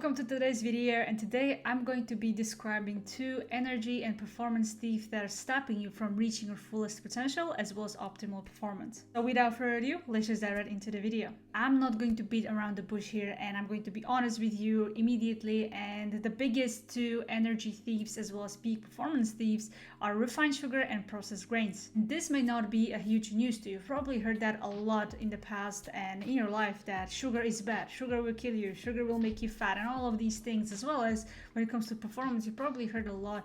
Welcome to today's video, and today I'm going to be describing two energy and performance thieves that are stopping you from reaching your fullest potential as well as optimal performance. So without further ado, let's just dive right into the video. I'm not going to beat around the bush here, and I'm going to be honest with you immediately, and the biggest two energy thieves as well as peak performance thieves are refined sugar and processed grains. This may not be a huge news to you. You've probably heard that a lot in the past and in your life, that sugar is bad, sugar will kill you, sugar will make you fat, and all of these things. As well as when it comes to performance, you probably heard a lot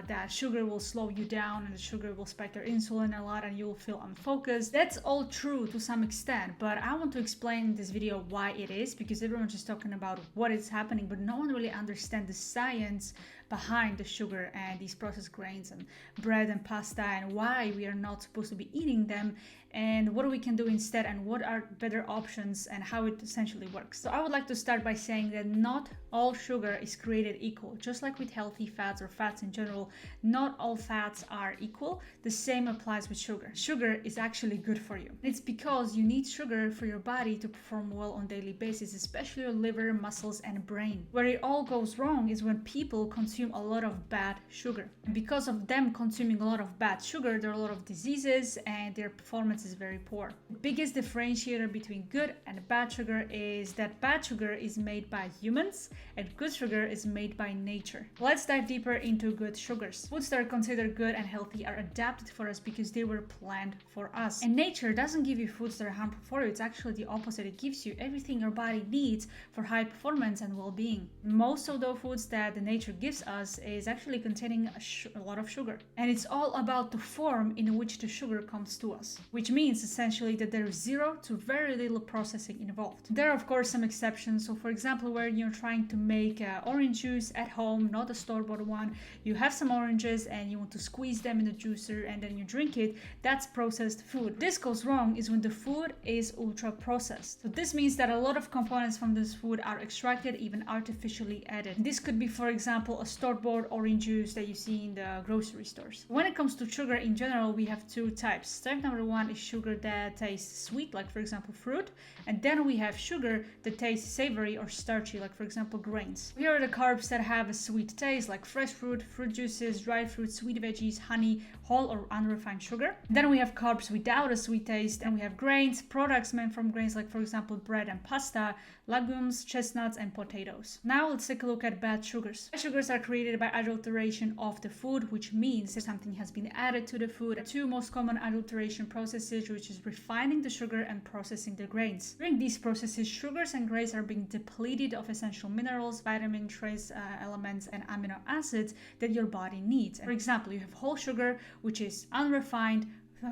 that sugar will slow you down and the sugar will spike your insulin a lot and you'll feel unfocused. That's all true to some extent, but I want to explain in this video why it is, because everyone's just talking about what is happening, but no one really understands the science behind the sugar and these processed grains and bread and pasta, and why we are not supposed to be eating them, and what we can do instead, and what are better options, and how it essentially works. So I would like to start by saying that not all sugar is created equal. Just like with healthy fats or fats in general, not all fats are equal. The same applies with sugar. Sugar is actually good for you. It's because you need sugar for your body to perform well on a daily basis, especially your liver, muscles, and brain. Where it all goes wrong is when people consume a lot of bad sugar. And because of them consuming a lot of bad sugar, there are a lot of diseases and their performance is very poor. The biggest differentiator between good and bad sugar is that bad sugar is made by humans and good sugar is made by nature. Let's dive deeper into good sugars. Foods that are considered good and healthy are adapted for us because they were planned for us. And nature doesn't give you foods that are harmful for you. It's actually the opposite. It gives you everything your body needs for high performance and well-being. Most of the foods that the nature gives us is actually containing a lot of sugar. And it's all about the form in which the sugar comes to us, which means essentially that there is zero to very little processing involved. There are of course some exceptions. So for example, where you're trying to make orange juice at home, not a store-bought one, you have some oranges and you want to squeeze them in the juicer and then you drink it, that's processed food. This goes wrong is when the food is ultra processed. So this means that a lot of components from this food are extracted, even artificially added. This could be, for example, a store-bought orange juice that you see in the grocery stores. When it comes to sugar in general, we have two types. Type number one is sugar that tastes sweet, like for example fruit, and then we have sugar that tastes savory or starchy, like for example grains. Here are the carbs that have a sweet taste, like fresh fruit, fruit juices, dried fruit, sweet veggies, honey, whole or unrefined sugar. Then we have carbs without a sweet taste, and we have grains, products made from grains, like for example bread and pasta, legumes, chestnuts, and potatoes. Now let's take a look at bad sugars. Bad sugars are created by adulteration of the food, which means that something has been added to the food. The two most common adulteration processes, which is refining the sugar and processing the grains. During these processes, sugars and grains are being depleted of essential minerals, vitamin, trace elements, and amino acids that your body needs. For example, you have whole sugar, which is unrefined,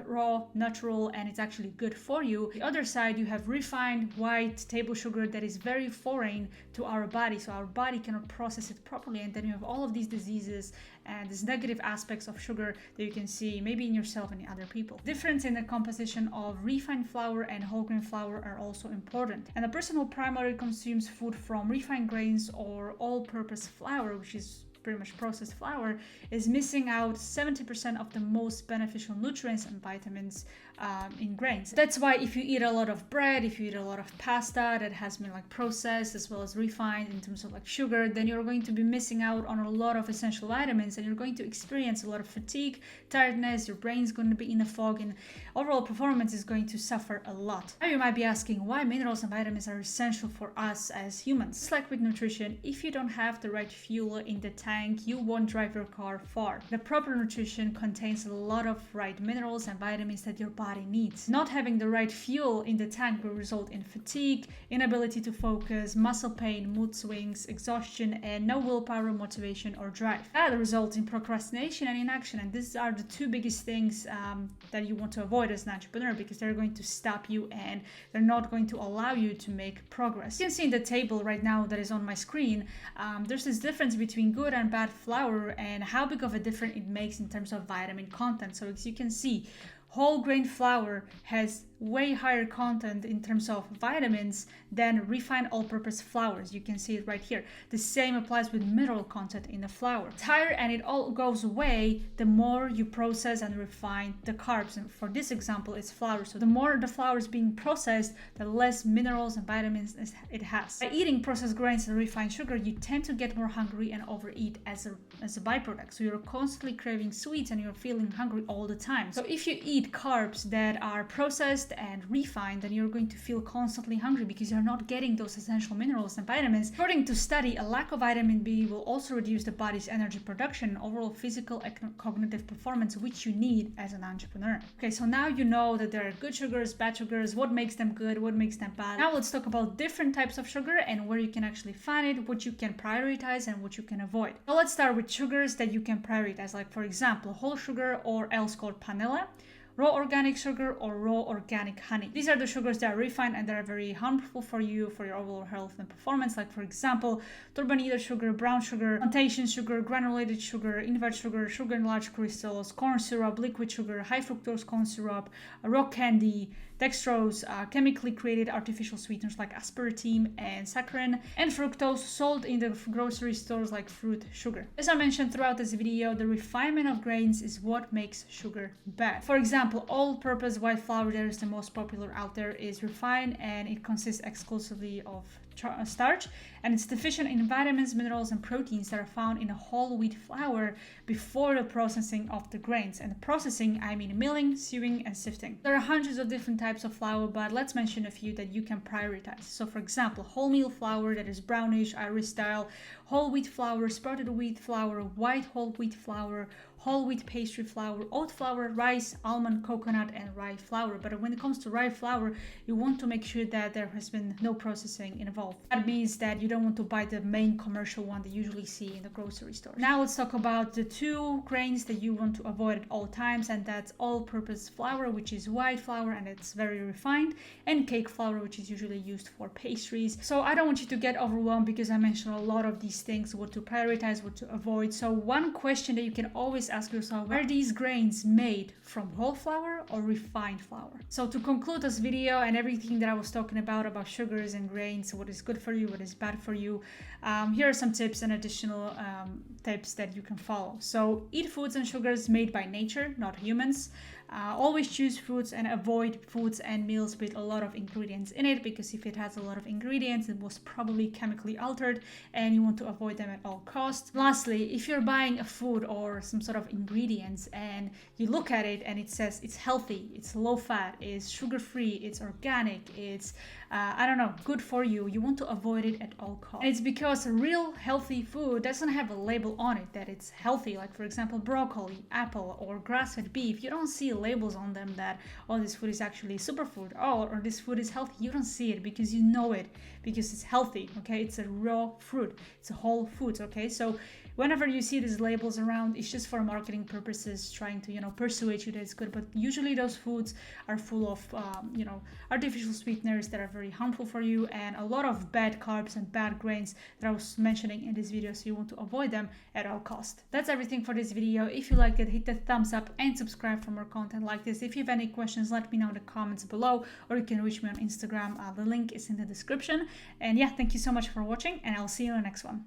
raw, natural, and it's actually good for you. The other side, you have refined white table sugar that is very foreign to our body, so our body cannot process it properly, and then you have all of these diseases and these negative aspects of sugar that you can see maybe in yourself and in other people. Difference in the composition of refined flour and whole grain flour are also important. And a person who primarily consumes food from refined grains or all-purpose flour, which is pretty much processed flour, is missing out 70% of the most beneficial nutrients and vitamins in grains. That's why if you eat a lot of bread, if you eat a lot of pasta that has been like processed as well as refined in terms of like sugar, then you're going to be missing out on a lot of essential vitamins, and you're going to experience a lot of fatigue, tiredness, your brain's going to be in a fog, and overall performance is going to suffer a lot. Now you might be asking why minerals and vitamins are essential for us as humans. Just like with nutrition, if you don't have the right fuel in the tank, you won't drive your car far. The proper nutrition contains a lot of right minerals and vitamins that your body needs. Not having the right fuel in the tank will result in fatigue, inability to focus, muscle pain, mood swings, exhaustion, and no willpower, motivation, or drive. That results in procrastination and inaction, and these are the two biggest things that you want to avoid as an entrepreneur, because they're going to stop you and they're not going to allow you to make progress. You can see in the table right now that is on my screen, there's this difference between good and bad flour and how big of a difference it makes in terms of vitamin content. So as you can see, whole grain flour has way higher content in terms of vitamins than refined all-purpose flours. You can see it right here. The same applies with mineral content in the flour. It's higher, and it all goes away the more you process and refine the carbs. And for this example, it's flour. So the more the flour is being processed, the less minerals and vitamins it has. By eating processed grains and refined sugar, you tend to get more hungry and overeat as a byproduct. So you're constantly craving sweets and you're feeling hungry all the time. So if you eat carbs that are processed and refined, then you're going to feel constantly hungry because you're not getting those essential minerals and vitamins. According to study, a lack of vitamin B will also reduce the body's energy production and overall physical and cognitive performance, which you need as an entrepreneur. Okay, so now you know that there are good sugars, bad sugars, what makes them good, what makes them bad. Now let's talk about different types of sugar and where you can actually find it, what you can prioritize and what you can avoid. So let's start with sugars that you can prioritize, like for example, whole sugar, or else called panela, raw organic sugar, or raw organic honey. These are the sugars that are refined and that are very harmful for you, for your overall health and performance. Like for example, turbinate sugar, brown sugar, plantation sugar, granulated sugar, invert sugar, sugar in large crystals, corn syrup, liquid sugar, high fructose corn syrup, rock candy, dextrose, chemically created artificial sweeteners like aspartame and saccharin, and fructose sold in the grocery stores like fruit sugar. As I mentioned throughout this video, the refinement of grains is what makes sugar bad. For example, all-purpose white flour that is the most popular out there is refined, and it consists exclusively of starch, and it's deficient in vitamins, minerals, and proteins that are found in a whole wheat flour before the processing of the grains. And the processing, I mean milling, sewing, and sifting. There are hundreds of different types of flour, but let's mention a few that you can prioritize. So for example, wholemeal flour that is brownish, Irish style, whole wheat flour, sprouted wheat flour, white whole wheat flour, whole wheat pastry flour, oat flour, rice, almond, coconut, and rye flour. But when it comes to rye flour, you want to make sure that there has been no processing involved. That means that you don't want to buy the main commercial one that you usually see in the grocery store. Now let's talk about the two grains that you want to avoid at all times, and that's all-purpose flour, which is white flour and it's very refined, and cake flour, which is usually used for pastries. So I don't want you to get overwhelmed because I mentioned a lot of these things, what to prioritize, what to avoid. So one question that you can always ask yourself, are these grains made from whole flour or refined flour? So to conclude this video and everything that I was talking about sugars and grains, what is good for you, what is bad for you, here are some tips and additional tips that you can follow. So eat foods and sugars made by nature, not humans. Always choose foods and avoid foods and meals with a lot of ingredients in it, because if it has a lot of ingredients, it was probably chemically altered and you want to avoid them at all costs. Lastly, if you're buying a food or some sort of ingredients and you look at it and it says it's healthy, it's low fat, it's sugar free, it's organic, it's good for you, you want to avoid it at all costs. And it's because real healthy food doesn't have a label on it that it's healthy. Like for example, broccoli, apple, or grass-fed beef, you don't see labels on them that, oh, this food is actually superfood, or this food is healthy. You don't see it because you know it, because it's healthy. Okay, it's a raw fruit, it's a whole food. Okay, so whenever you see these labels around, it's just for marketing purposes, trying to persuade you that it's good. But usually those foods are full of artificial sweeteners that are very harmful for you, and a lot of bad carbs and bad grains that I was mentioning in this video, so you want to avoid them at all costs. That's everything for this video. If you liked it, hit the thumbs up and subscribe for more content like this. If you have any questions, let me know in the comments below, or you can reach me on Instagram. The link is in the description. And yeah, thank you so much for watching, and I'll see you in the next one.